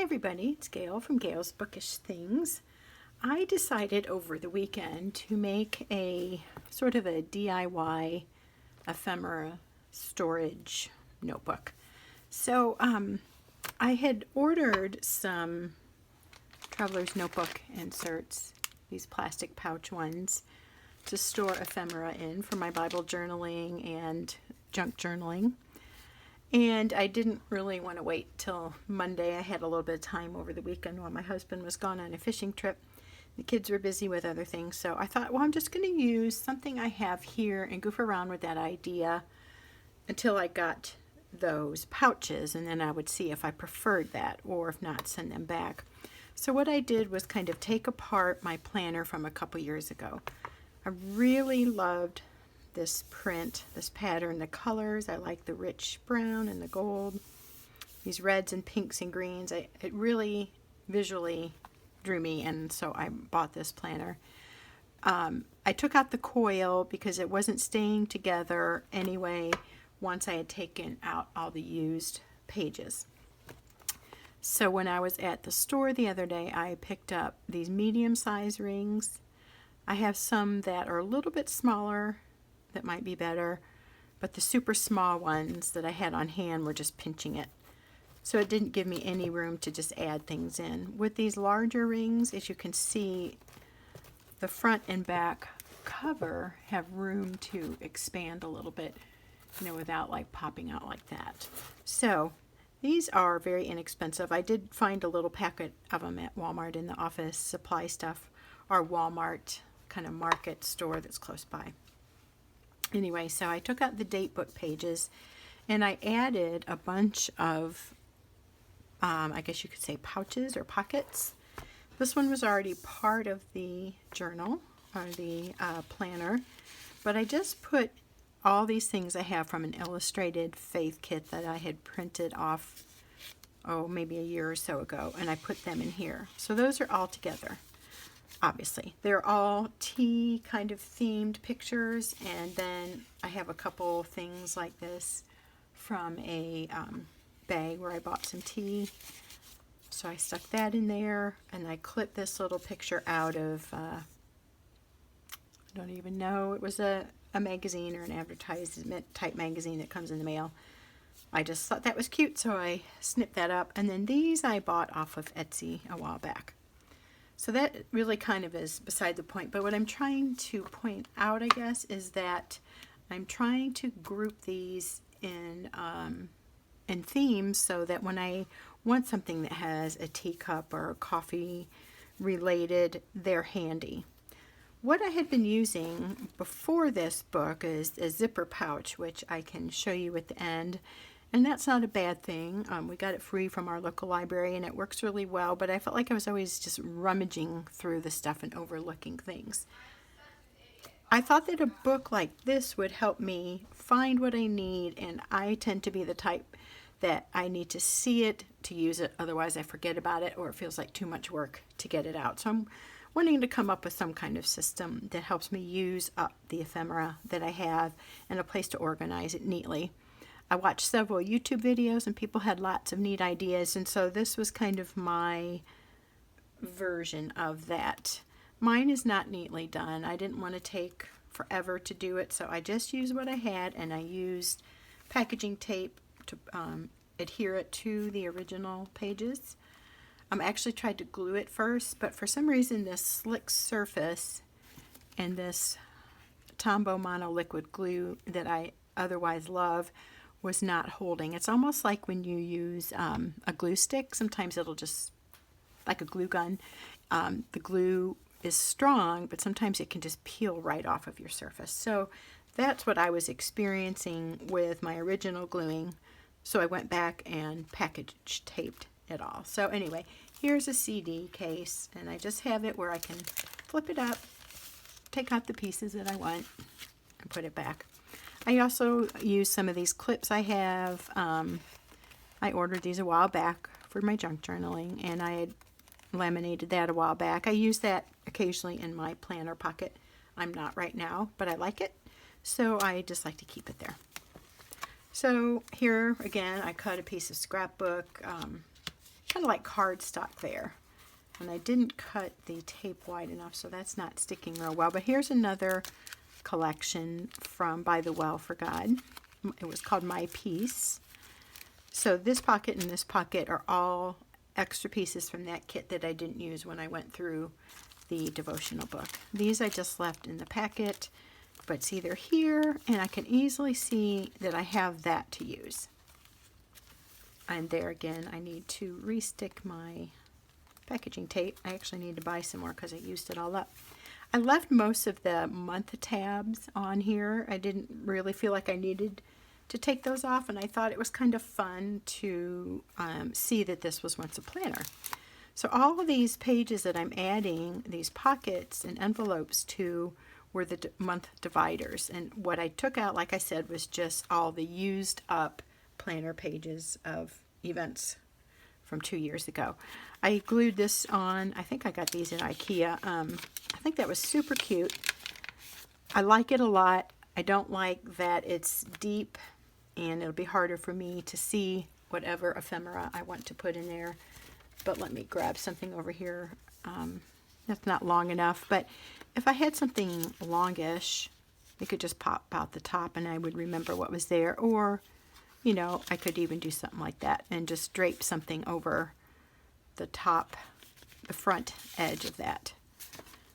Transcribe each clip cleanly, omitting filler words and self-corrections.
Hi everybody, it's Gail from Gail's Bookish Things. I decided over the weekend to make a sort of a DIY ephemera storage notebook. So I had ordered some traveler's notebook inserts, these plastic pouch ones, to store ephemera in for my Bible journaling and junk journaling. And I didn't really want to wait till Monday. I had a little bit of time over the weekend while my husband was gone on a fishing trip. The kids were busy with other things. So I thought, well, I'm just going to use something I have here and goof around with that idea until I got those pouches. And then I would see if I preferred that or if not, send them back. So what I did was kind of take apart my planner from a couple years ago. I really loved this print, this pattern, the colors. I like the rich brown and the gold, these reds and pinks and greens. It really visually drew me, and so I bought this planner. I took out the coil because it wasn't staying together anyway once I had taken out all the used pages. So when I was at the store the other day, I picked up these medium-sized rings. I have some that are a little bit smaller that might be better, but the super small ones that I had on hand were just pinching it. So it didn't give me any room to just add things in. With these larger rings, as you can see, the front and back cover have room to expand a little bit, without like popping out like that. So these are very inexpensive. I did find a little packet of them at Walmart in the office supply stuff, or Walmart kind of market store that's close by. Anyway, so I took out the date book pages and I added a bunch of, I guess you could say pouches or pockets. This one was already part of the journal or the planner, but I just put all these things I have from an illustrated faith kit that I had printed off, maybe a year or so ago, and I put them in here. So those are all together. Obviously, they're all tea kind of themed pictures, and then I have a couple things like this from a bag where I bought some tea. So I stuck that in there, and I clipped this little picture out of, I don't even know, it was a magazine or an advertisement type magazine that comes in the mail. I just thought that was cute, so I snipped that up. And then these I bought off of Etsy a while back. So that really kind of is beside the point. But what I'm trying to point out, I guess, is that I'm trying to group these in themes so that when I want something that has a teacup or coffee related, they're handy. What I had been using before this book is a zipper pouch, which I can show you at the end. And that's not a bad thing. We got it free from our local library and it works really well, but I felt like I was always just rummaging through the stuff and overlooking things. I thought that a book like this would help me find what I need, and I tend to be the type that I need to see it to use it, otherwise I forget about it or it feels like too much work to get it out. So I'm wanting to come up with some kind of system that helps me use up the ephemera that I have and a place to organize it neatly. I watched several YouTube videos and people had lots of neat ideas, and so this was kind of my version of that. Mine is not neatly done. I didn't want to take forever to do it, so I just used what I had, and I used packaging tape to adhere it to the original pages. I actually tried to glue it first, but for some reason this slick surface and this Tombow Mono liquid glue that I otherwise love was not holding. It's almost like when you use a glue stick. Sometimes it'll just, like a glue gun, the glue is strong, but sometimes it can just peel right off of your surface. So that's what I was experiencing with my original gluing. So I went back and package taped it all. So anyway, here's a CD case, and I just have it where I can flip it up, take out the pieces that I want, and put it back. I also use some of these clips I have. I ordered these a while back for my junk journaling, and I had laminated that a while back. I use that occasionally in my planner pocket. I'm not right now, but I like it, so I just like to keep it there. So here again, I cut a piece of scrapbook kind of like cardstock there. And I didn't cut the tape wide enough, so that's not sticking real well. But here's another collection from By the Well for God. It was called My Piece. So this pocket and this pocket are all extra pieces from that kit that I didn't use when I went through the devotional book. These I just left in the packet, but see, they're here, and I can easily see that I have that to use. And there again, I need to restick my packaging tape. I actually need to buy some more because I used it all up. I left most of the month tabs on here. I didn't really feel like I needed to take those off, and I thought it was kind of fun to see that this was once a planner. So all of these pages that I'm adding, these pockets and envelopes to, were the month dividers. And what I took out, like I said, was just all the used up planner pages of events from 2 years ago. I glued this on. I think I got these at IKEA. I think that was super cute. I like it a lot. I don't like that it's deep, and it'll be harder for me to see whatever ephemera I want to put in there. But let me grab something over here. That's not long enough, but if I had something longish, it could just pop out the top and I would remember what was there. Or, you know, I could even do something like that and just drape something over the top, the front edge of that.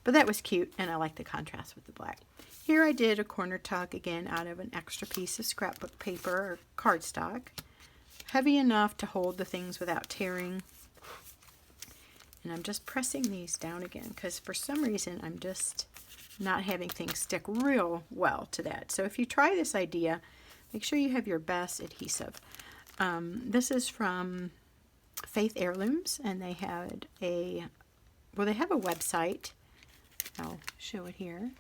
But that was cute, and I like the contrast with the black. Here I did a corner tuck, again, out of an extra piece of scrapbook paper or cardstock. Heavy enough to hold the things without tearing. And I'm just pressing these down again because for some reason I'm just not having things stick real well to that. So if you try this idea, make sure you have your best adhesive. This is from Faith Heirlooms, and they had they have a website. I'll show it here.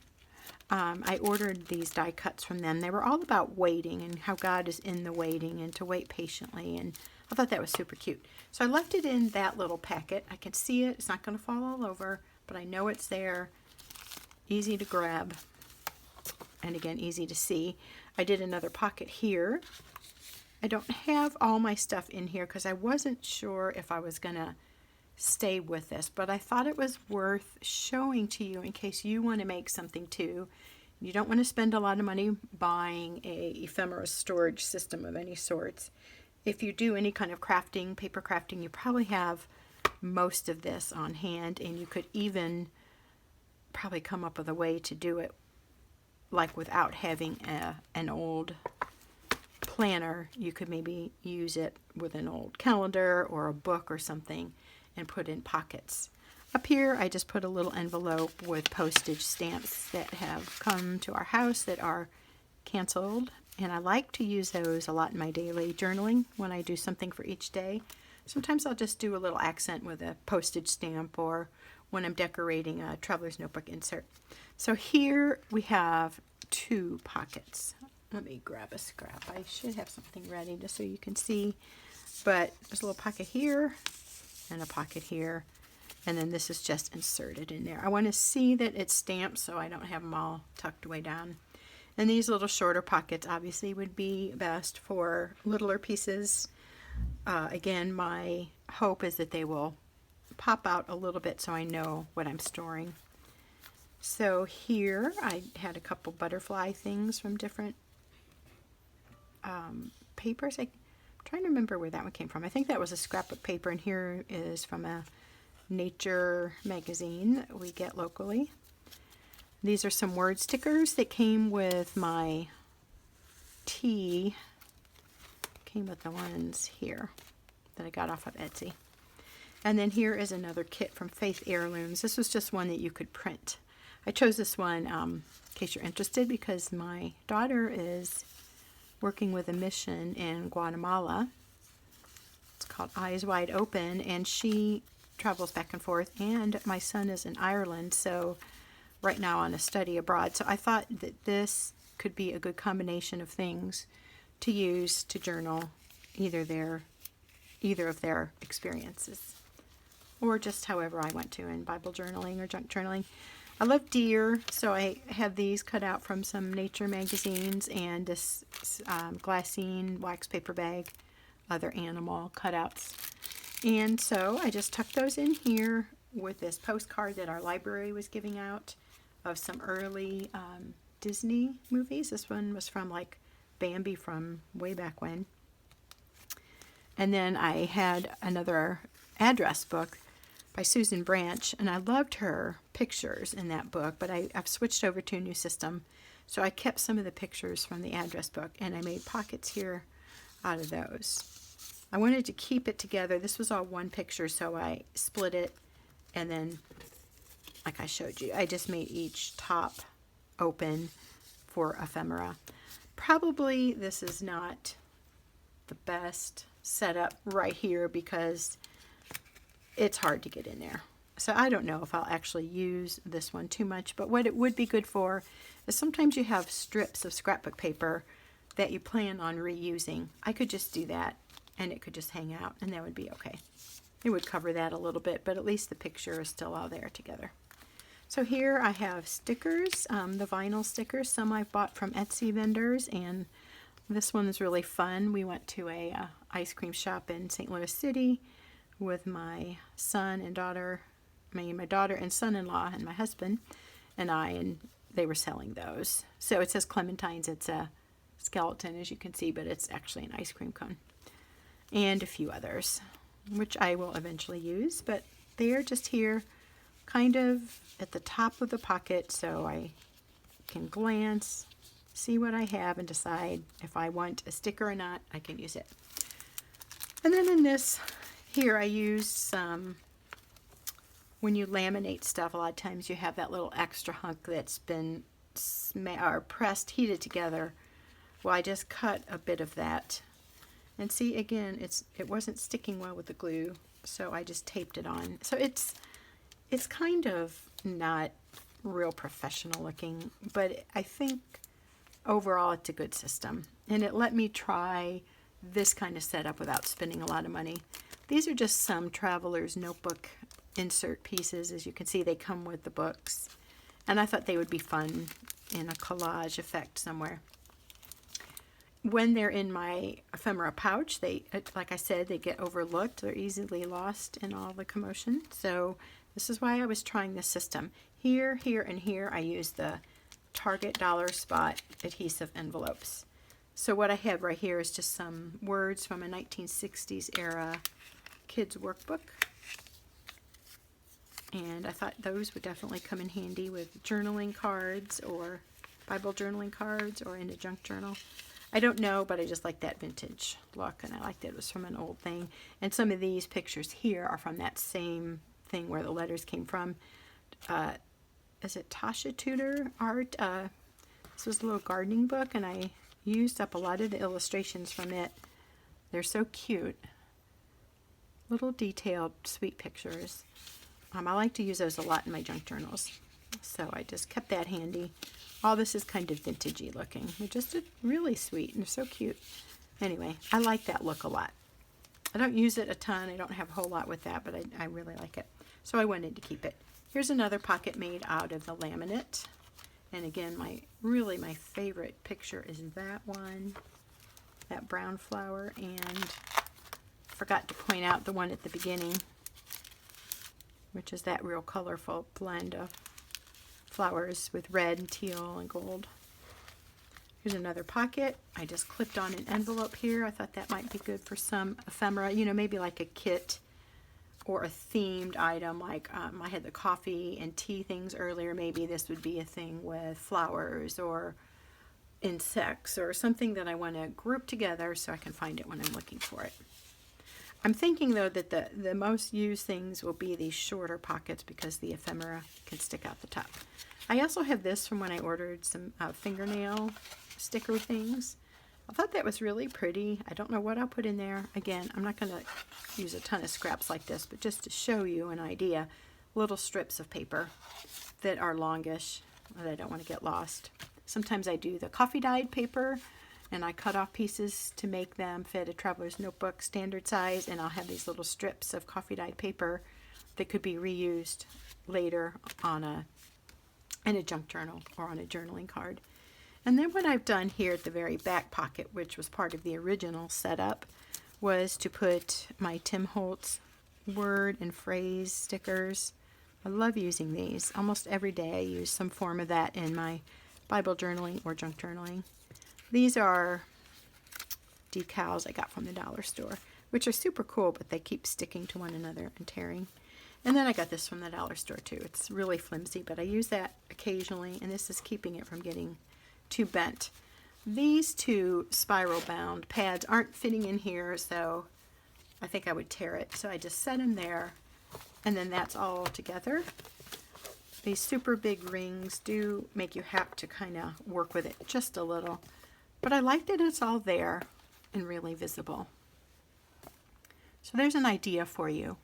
I ordered these die cuts from them. They were all about waiting and how God is in the waiting and to wait patiently, and I thought that was super cute. So I left it in that little packet. I can see it. It's not going to fall all over, but I know it's there. Easy to grab, and again, easy to see. I did another pocket here. I don't have all my stuff in here because I wasn't sure if I was going to stay with this, but I thought it was worth showing to you in case you want to make something too. You don't want to spend a lot of money buying a ephemera storage system of any sorts. If you do any kind of crafting, paper crafting, you probably have most of this on hand, and you could even probably come up with a way to do it like without having an old planner. You could maybe use it with an old calendar or a book or something and put in pockets. Up here I just put a little envelope with postage stamps that have come to our house that are canceled, and I like to use those a lot in my daily journaling when I do something for each day. Sometimes I'll just do a little accent with a postage stamp, or when I'm decorating a traveler's notebook insert. So here we have 2 pockets. Let me grab a scrap. I should have something ready just so you can see, but there's a little pocket here and a pocket here, and then this is just inserted in there. I want to see that it's stamped so I don't have them all tucked way down. And these little shorter pockets obviously would be best for littler pieces. Again, my hope is that they will pop out a little bit so I know what I'm storing. So here I had a couple butterfly things from different papers. I'm trying to remember where that one came from. I think that was a scrapbook paper, and here is from a nature magazine that we get locally. These are some word stickers that came with my tea. Came with the ones here that I got off of Etsy. And then here is another kit from Faith Heirlooms. This was just one that you could print. I chose this one in case you're interested because my daughter is working with a mission in Guatemala. It's called Eyes Wide Open, and she travels back and forth, and my son is in Ireland, so right now on a study abroad. So I thought that this could be a good combination of things to use to journal either of their experiences, or just however I went to in Bible journaling or junk journaling. I love deer, so I have these cut out from some nature magazines, and this glassine wax paper bag, other animal cutouts. And so I just tucked those in here with this postcard that our library was giving out of some early Disney movies. This one was from like Bambi from way back when. And then I had another address book by Susan Branch, and I loved her pictures in that book, but I've switched over to a new system. So I kept some of the pictures from the address book, and I made pockets here out of those. I wanted to keep it together. This was all one picture, so I split it, and then, like I showed you, I just made each top open for ephemera. Probably this is not the best setup right here because it's hard to get in there. So I don't know if I'll actually use this one too much, but what it would be good for is sometimes you have strips of scrapbook paper that you plan on reusing. I could just do that and it could just hang out and that would be okay. It would cover that a little bit, but at least the picture is still all there together. So here I have stickers, the vinyl stickers. Some I've bought from Etsy vendors, and this one is really fun. We went to a ice cream shop in St. Louis City with my son and daughter, my daughter and son-in-law and my husband and I, and they were selling those. So it says Clementines. It's a skeleton, as you can see, but it's actually an ice cream cone. And a few others, which I will eventually use, but they are just here kind of at the top of the pocket so I can glance, see what I have, and decide if I want a sticker or not. I can use it. And then in this here I use some, when you laminate stuff, a lot of times you have that little extra hunk that's been pressed, heated together. Well, I just cut a bit of that. And see, again, it wasn't sticking well with the glue, so I just taped it on. So it's kind of not real professional looking, but I think overall it's a good system. And it let me try this kind of setup without spending a lot of money. These are just some Traveler's Notebook insert pieces. As you can see, they come with the books. And I thought they would be fun in a collage effect somewhere. When they're in my ephemera pouch, they, like I said, they get overlooked. They're easily lost in all the commotion. So this is why I was trying this system. Here, here, and here I use the Target Dollar Spot adhesive envelopes. So what I have right here is just some words from a 1960s era kids workbook. And I thought those would definitely come in handy with journaling cards or Bible journaling cards or in a junk journal. I don't know, but I just like that vintage look, and I liked it was from an old thing. And some of these pictures here are from that same thing where the letters came from. Is it Tasha Tudor art? This was a little gardening book, and I used up a lot of the illustrations from it. They're so cute. Little detailed, sweet pictures. I like to use those a lot in my junk journals. So I just kept that handy. All this is kind of vintagey looking. They're just really sweet and they're so cute. Anyway, I like that look a lot. I don't use it a ton. I don't have a whole lot with that, but I really like it. So I wanted to keep it. Here's another pocket made out of the laminate. And again, my favorite picture is that one, that brown flower, and forgot to point out the one at the beginning, which is that real colorful blend of flowers with red and teal and gold. Here's another pocket. I just clipped on an envelope here. I thought that might be good for some ephemera, you know, maybe like a kit or a themed item. Like I had the coffee and tea things earlier. Maybe this would be a thing with flowers or insects or something that I want to group together so I can find it when I'm looking for it. I'm thinking, though, that the most used things will be these shorter pockets because the ephemera can stick out the top. I also have this from when I ordered some fingernail sticker things. I thought that was really pretty. I don't know what I'll put in there. Again, I'm not going to use a ton of scraps like this, but just to show you an idea, little strips of paper that are longish that I don't want to get lost. Sometimes I do the coffee dyed paper, and I cut off pieces to make them fit a Traveler's Notebook standard size, and I'll have these little strips of coffee dyed paper that could be reused later in a junk journal or on a journaling card. And then what I've done here at the very back pocket, which was part of the original setup, was to put my Tim Holtz word and phrase stickers. I love using these. Almost every day I use some form of that in my Bible journaling or junk journaling. These are decals I got from the dollar store, which are super cool, but they keep sticking to one another and tearing. And then I got this from the dollar store too. It's really flimsy, but I use that occasionally, and this is keeping it from getting too bent. These two spiral bound pads aren't fitting in here, so I think I would tear it. So I just set them there, and then that's all together. These super big rings do make you have to kind of work with it just a little, but I like that it's all there and really visible. So there's an idea for you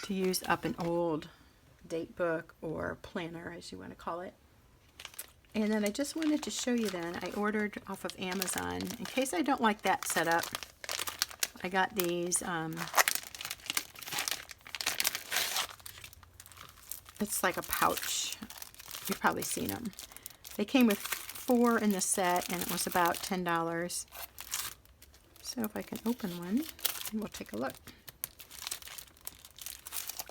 to use up an old date book or planner, as you want to call it. And then I just wanted to show you then, I ordered off of Amazon, in case I don't like that setup, I got these, it's like a pouch. You've probably seen them. They came with 4 in the set, and it was about $10. So if I can open one, and we'll take a look.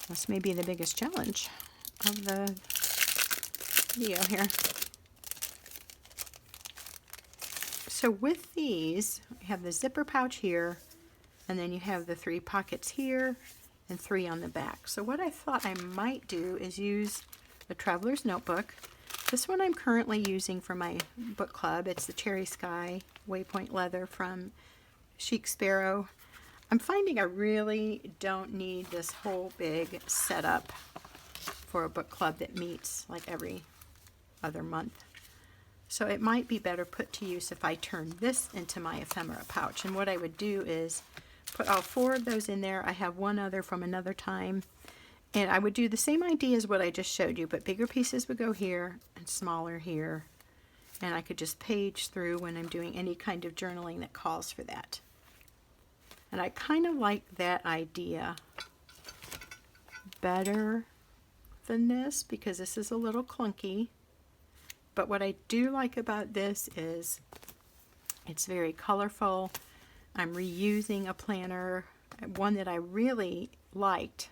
This may be the biggest challenge of the video here. So with these, you have the zipper pouch here, and then you have the 3 pockets here and 3 on the back. So what I thought I might do is use a traveler's notebook. This one I'm currently using for my book club. It's the Cherry Sky Waypoint Leather from Chic Sparrow. I'm finding I really don't need this whole big setup for a book club that meets like every other month. So it might be better put to use if I turn this into my ephemera pouch. And what I would do is put all 4 of those in there. I have one other from another time. And I would do the same idea as what I just showed you, but bigger pieces would go here and smaller here. And I could just page through when I'm doing any kind of journaling that calls for that. And I kind of like that idea better than this because this is a little clunky. But what I do like about this is it's very colorful. I'm reusing a planner, one that I really liked,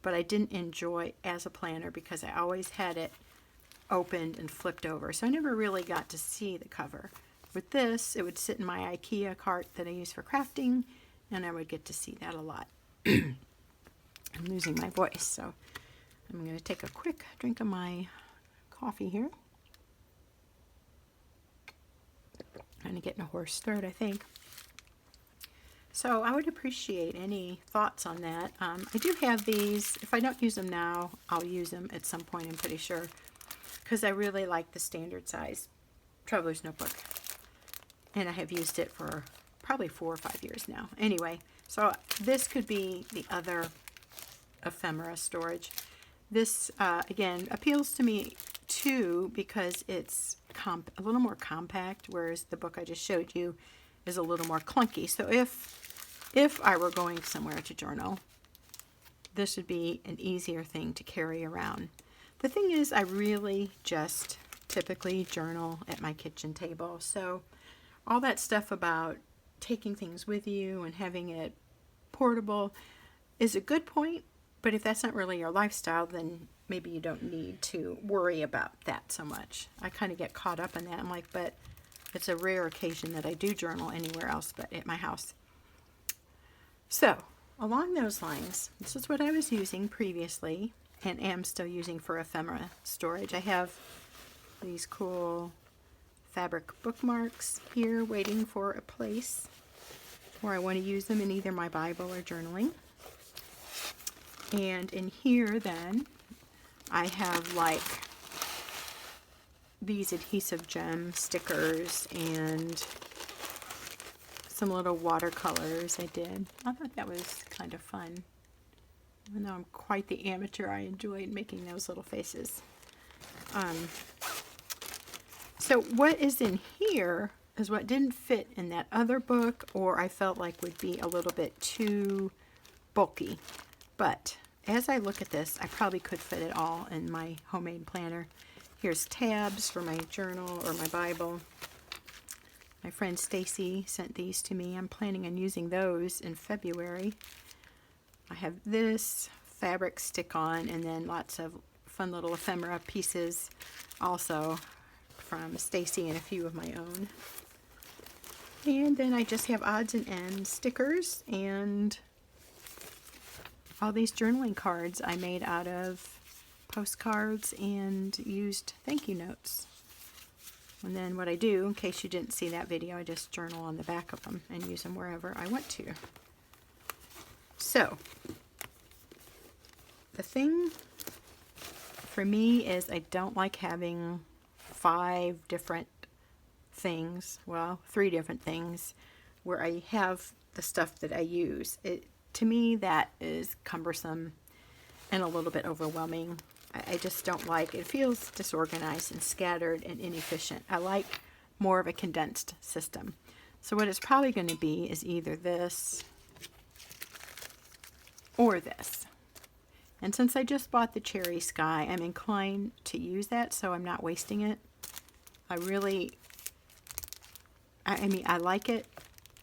but I didn't enjoy as a planner because I always had it opened and flipped over. So I never really got to see the cover. With this, it would sit in my IKEA cart that I use for crafting, and I would get to see that a lot. I'm losing my voice, so I'm going to take a quick drink of my coffee here. Kind of getting a hoarse start, I think. So I would appreciate any thoughts on that. I do have these. If I don't use them now, I'll use them at some point, I'm pretty sure, because I really like the standard size traveler's notebook. And I have used it for probably 4 or 5 years now. Anyway, so this could be the other ephemera storage. This, again, appeals to me too because it's a little more compact, whereas the book I just showed you is a little more clunky. So if I were going somewhere to journal, this would be an easier thing to carry around. The thing is, I really just typically journal at my kitchen table. So all that stuff about taking things with you and having it portable is a good point, but if that's not really your lifestyle, then maybe you don't need to worry about that so much. I kind of get caught up in that. I'm like, but it's a rare occasion that I do journal anywhere else but at my house. So along those lines, this is what I was using previously and am still using for ephemera storage. I have these cool fabric bookmarks here waiting for a place where I want to use them in either my Bible or journaling. And in here then I have like these adhesive gem stickers and some little watercolors I did. I thought that was kind of fun. Even though I'm quite the amateur, I enjoyed making those little faces. So what is in here is what didn't fit in that other book, or I felt like would be a little bit too bulky. But as I look at this, I probably could fit it all in my homemade planner. Here's tabs for my journal or my Bible. My friend Stacy sent these to me. I'm planning on using those in February. I have this fabric stick-on, and then lots of fun little ephemera pieces also from Stacy and a few of my own. And then I just have odds and ends stickers and all these journaling cards I made out of postcards and used thank you notes. And then what I do, in case you didn't see that video, I just journal on the back of them and use them wherever I want to. So, the thing for me is I don't like having 5 different things, well, 3 different things, where I have the stuff that I use. To me, that is cumbersome and a little bit overwhelming. I just don't like it. It feels disorganized and scattered and inefficient. I like more of a condensed system. So what it's probably going to be is either this or this. And since I just bought the Cherry Sky, I'm inclined to use that, so I'm not wasting it. I mean, I like it.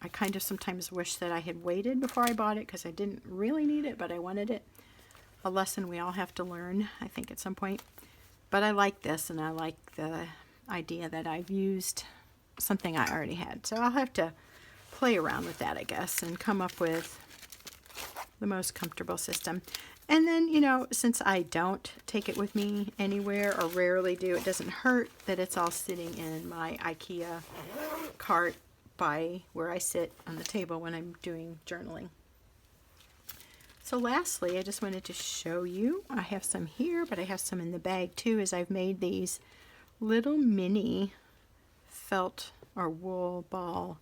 I kind of sometimes wish that I had waited before I bought it because I didn't really need it, but I wanted it. A lesson we all have to learn, I think, at some point. But I like this, and I like the idea that I've used something I already had. So I'll have to play around with that, I guess, and come up with the most comfortable system. And then, you know, since I don't take it with me anywhere or rarely do, it doesn't hurt that it's all sitting in my IKEA cart by where I sit on the table when I'm doing journaling. So lastly, I just wanted to show you, I have some here, but I have some in the bag too, as I've made these little mini felt or wool ball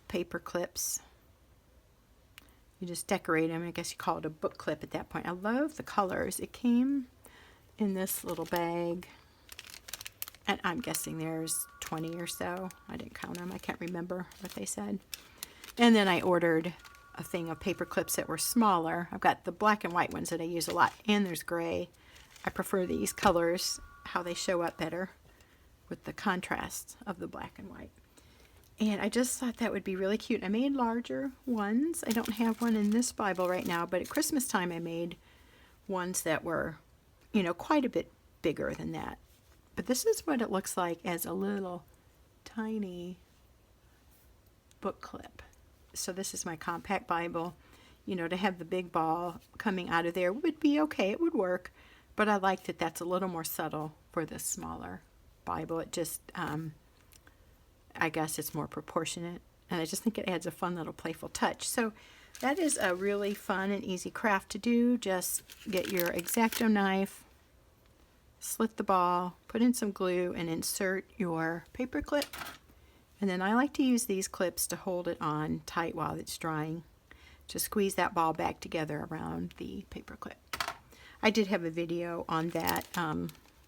paper clips. You just decorate them. I guess you call it a book clip at that point. I love the colors. It came in this little bag, and I'm guessing there's 20 or so. I didn't count them. I can't remember what they said. And then I ordered a thing of paper clips that were smaller. I've got the black and white ones that I use a lot, and there's gray. I prefer these colors, how they show up better with the contrast of the black and white. And I just thought that would be really cute. I made larger ones. I don't have one in this Bible right now, but at Christmas time I made ones that were, you know, quite a bit bigger than that. But this is what it looks like as a little tiny book clip. So this is my compact Bible. You know, to have the big ball coming out of there would be okay. It would work. But I like that that's a little more subtle for this smaller Bible. It just, I guess it's more proportionate. And I just think it adds a fun little playful touch. So that is a really fun and easy craft to do. Just get your X-Acto knife, slit the ball, put in some glue, and insert your paper clip. And then I like to use these clips to hold it on tight while it's drying, to squeeze that ball back together around the paper clip. I did have a video on that.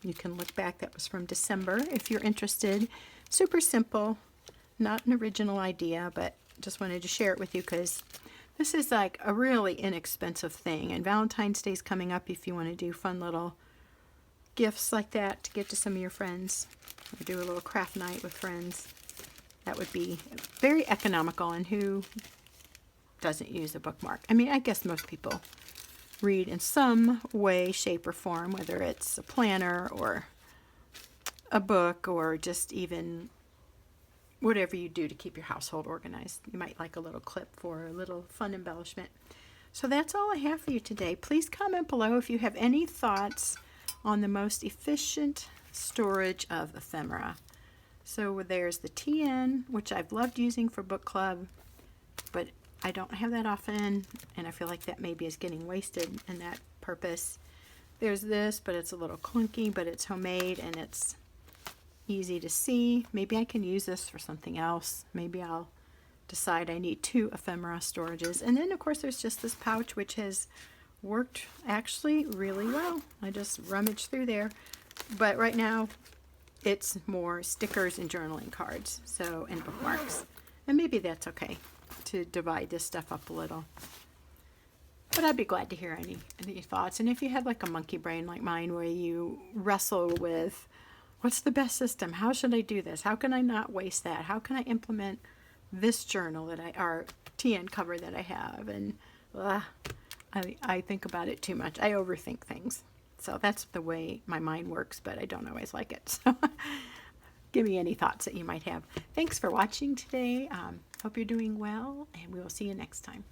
You can look back. That was from December if you're interested. Super simple, not an original idea, but just wanted to share it with you because this is like a really inexpensive thing. And Valentine's Day is coming up if you want to do fun little gifts like that to give to some of your friends, or do a little craft night with friends. That would be very economical, and who doesn't use a bookmark? I mean, I guess most people read in some way, shape, or form, whether it's a planner or a book or just even whatever you do to keep your household organized. You might like a little clip for a little fun embellishment. So that's all I have for you today. Please comment below if you have any thoughts on the most efficient storage of ephemera. So there's the TN, which I've loved using for book club, but I don't have that often, and I feel like that maybe is getting wasted in that purpose. There's this, but it's a little clunky, but it's homemade and it's easy to see. Maybe I can use this for something else. Maybe I'll decide I need 2 ephemera storages. And then of course there's just this pouch, which has worked actually really well. I just rummaged through there, but right now it's more stickers and journaling cards, so, and bookmarks. And maybe that's okay to divide this stuff up a little. But I'd be glad to hear any thoughts. And if you have like a monkey brain like mine where you wrestle with what's the best system? How should I do this? How can I not waste that? How can I implement this journal that or TN cover that I have? And I think about it too much. I overthink things. So that's the way my mind works, but I don't always like it. So give me any thoughts that you might have. Thanks for watching today. Hope you're doing well, and we will see you next time.